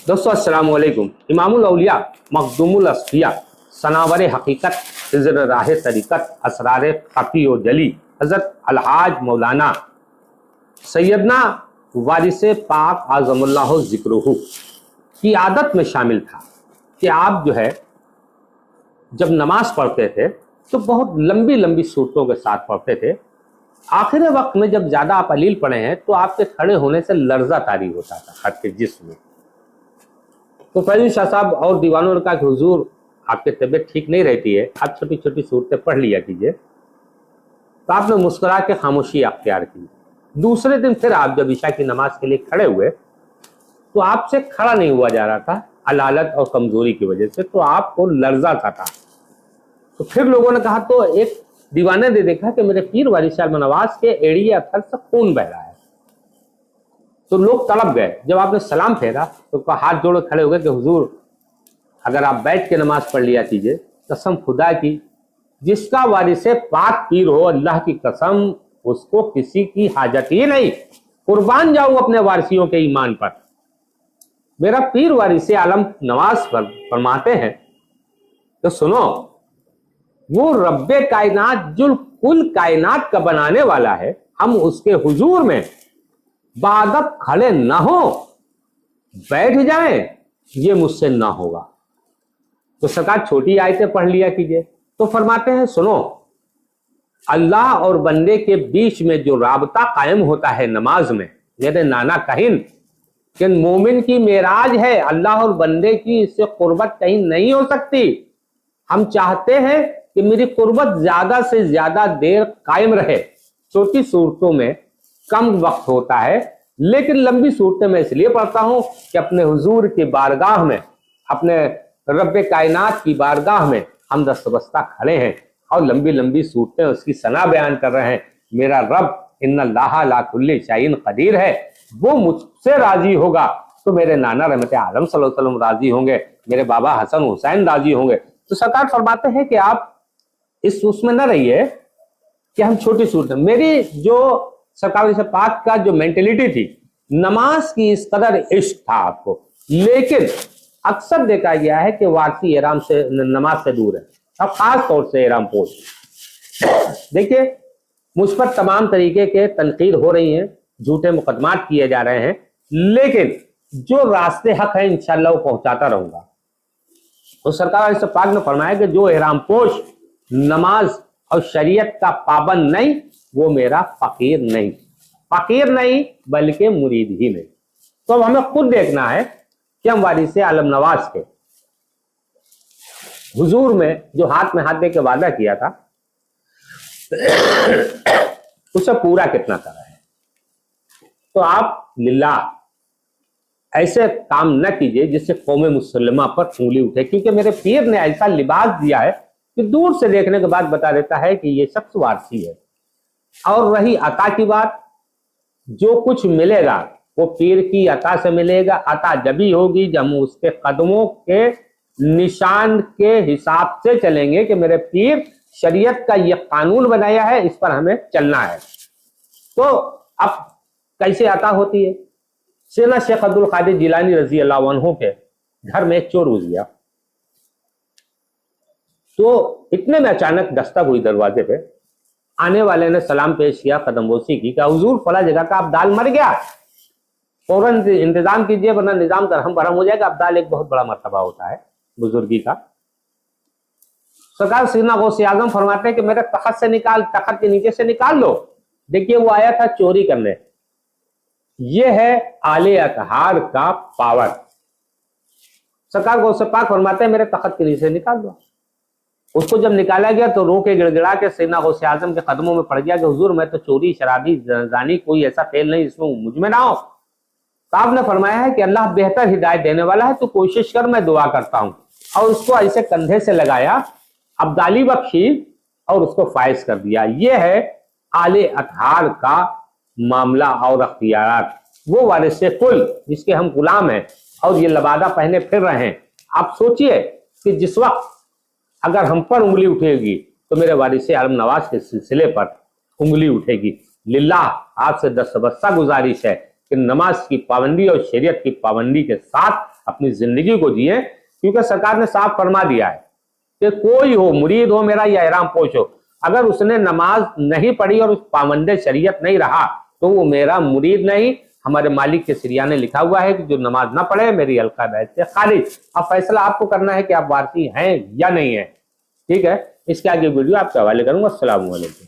दोस्तों अस्सलाम वालेकुम। इमामुल औलिया मखदूमुल अस्फिया सनावर हकीकत हिज़्र राह तरीक़त असरार ख़फ़ी व जली हज़रत अलहाज मौलाना सैयदना वारिस पाक आज़मुल्लाह ज़िक्रुहु की आदत में शामिल था कि आप जो है जब नमाज पढ़ते थे तो बहुत लंबी लंबी सूरतों के साथ पढ़ते थे। आखिर वक्त में जब ज़्यादा आप अलील पढ़े हैं तो आपके खड़े होने से लर्जा तारी होता था हर के जिस्म में। तो फैज़ल शाह साहब और दीवानों ने कहा कि हुजूर आपकी तबीयत ठीक नहीं रहती है, आप छोटी छोटी सूरतें पढ़ लिया कीजिए। तो आपने मुस्कुरा के खामोशी अख्तियार की। दूसरे दिन फिर आप जब ईशा की नमाज के लिए खड़े हुए तो आपसे खड़ा नहीं हुआ जा रहा था अलालत और कमजोरी की वजह से, तो आपको लर्जा सा था। तो फिर लोगों ने कहा, तो एक दीवाने ने देखा कि मेरे पीर वारिस शाह नवाज के एड़ी अथर से खून बह रहा है। तो लोग तड़प गए। जब आपने सलाम फेरा तो हाथ जोड़े खड़े हो गए कि हुजूर अगर आप बैठ के नमाज पढ़ लिया कीजिए, कसम खुदा की जिसका वारिस पाक पीर हो, अल्लाह की कसम उसको किसी की हाजत ही नहीं, कुर्बान जाऊं अपने वारसियों के ईमान पर। मेरा पीर वारिस आलम नवाज फरमाते हैं तो सुनो, वो रब्बे कायनात जो कुल कायनात का बनाने वाला है, हम उसके हुजूर में बादब खड़े ना हो, बैठ जाएं, ये मुझसे ना होगा। तो सरकार छोटी आयतें पढ़ लिया कीजिए। तो फरमाते हैं सुनो, अल्लाह और बंदे के बीच में जो राबता कायम होता है नमाज में, मेरे नाना कहिन कि मोमिन की मेराज है अल्लाह और बंदे की, इससे कुर्बत कहीं नहीं हो सकती। हम चाहते हैं कि मेरी कुर्बत ज्यादा से ज्यादा देर कायम रहे। छोटी सूरतों में कम वक्त होता है, लेकिन लंबी सूरतें मैं इसलिए पढ़ता हूं कि अपने हुजूर की बारगाह में, अपने रब्बे कायनात की बारगाह में हम दस्तबस्ता खड़े हैं और लंबी लंबी सूरतें उसकी सना बयान कर रहे हैं। मेरा रब इन्नल्लाह ला कुल्ली शैइन कदीर है, वो मुझसे राजी होगा तो मेरे नाना रहमत आलम सल्लल्लाहु अलैहि वसल्लम राजी होंगे, मेरे बाबा हसन हुसैन राजी होंगे। तो सरकार फरमाते हैं कि आप इस उसमें न रहिए कि हम छोटी सूरत। मेरी जो सरकार से पाक का जो मेंटेलिटी थी, नमाज की इस कदर इश्क था आपको, लेकिन अक्सर देखा गया है कि वारसी एहराम से नमाज से दूर है, और खास तौर से एहराम पोश। देखिए मुझ पर तमाम तरीके के तनकीद हो रही हैं, झूठे मुकदमात किए जा रहे हैं, लेकिन जो रास्ते हक है इंशाअल्लाह वो पहुंचाता रहूंगा। तो सरकार से पाक ने फरमाया कि जो एहराम पोश नमाज और शरीयत का पाबंद नहीं, वो मेरा फकीर नहीं, फकीर नहीं बल्कि मुरीद ही नहीं। तो अब हमें खुद देखना है कि हम वारिस आलम नवाज के हुजूर में जो हाथ में हाथ दे के वादा किया था उसे पूरा कितना करा है। तो आप लिल्लाह ऐसे काम न कीजिए जिससे कौम मुसल्लमा पर उंगली उठे, क्योंकि मेरे पीर ने ऐसा लिबास दिया है कि दूर से देखने के बाद बता देता है कि ये शख्स वारसी है। और रही अता की बात, जो कुछ मिलेगा वो पीर की अता से मिलेगा। अता जभी होगी जब हम उसके कदमों के निशान के हिसाब से चलेंगे कि मेरे पीर शरीयत का ये कानून बनाया है, इस पर हमें चलना है। तो अब कैसे अता होती है? सेना शेख अब्दुल कादिर जिलानी रजी अल्लाह अन्हु के घर में एक चोर घुस गया। तो इतने में अचानक दस्तक हुई दरवाजे पे। आने वाले ने सलाम पेश किया, कदमबोसी की, हुजूर फला जगह का अब्दाल मर गया, फौरन इंतजाम कीजिए वरना निजाम दरहम बरहम हो जाएगा। अब्दाल एक बहुत बड़ा मर्तबा होता है बुजुर्गी का। सरकार सीना गौसे आजम फरमाते हैं कि मेरे तखत से निकाल, तखत के नीचे से निकाल लो। देखिए वो आया था चोरी करने। ये है आले अतहार का पावर। सरकार गौसे पाक फरमाते हैं मेरे तखत के नीचे से निकाल दो। उसको जब निकाला गया तो रो के गिड़गिड़ा के सीना गौसे आजम के कदमों में पड़ गया कि हुजूर मैं तो चोरी शराबी जानी कोई ऐसा फेल नहीं जिसमें मुझ में ना हो। तो आपने फरमाया है कि अल्लाह बेहतर हिदायत देने वाला है, तो कोशिश कर, मैं दुआ करता हूं। और उसको ऐसे कंधे से लगाया, अब्दाली बख्शी और उसको फायज कर दिया। यह है आले अतहार का मामला और अख्तियारात। वो वारिस कुल जिसके हम गुलाम हैं और ये लबादा पहने फिर रहे हैं। आप सोचिए कि जिस वक्त अगर हम पर उंगली उठेगी तो मेरे वारिस आलम नवाज के सिलसिले पर उंगली उठेगी। लिल्लाह आपसे दस्तबस्ता गुजारिश है کہ نماز کی پابندی اور شریعت کی پابندی کے ساتھ اپنی زندگی کو جئیں، کیونکہ سرکار نے صاف فرما دیا ہے کہ کوئی ہو، مرید ہو میرا یا احرام پوش ہو، اگر اس نے نماز نہیں پڑھی اور اس پابند شریعت نہیں رہا تو وہ میرا مرید نہیں۔ ہمارے مالک کے سریہ نے لکھا ہوا ہے کہ جو نماز نہ پڑھے میری حلقہ بیعت سے خارج۔ اب فیصلہ آپ کو کرنا ہے کہ آپ وارثی ہیں یا نہیں ہیں، ٹھیک ہے؟ اس کے آگے ویڈیو آپ کے حوالے کروں گا۔ السلام علیکم۔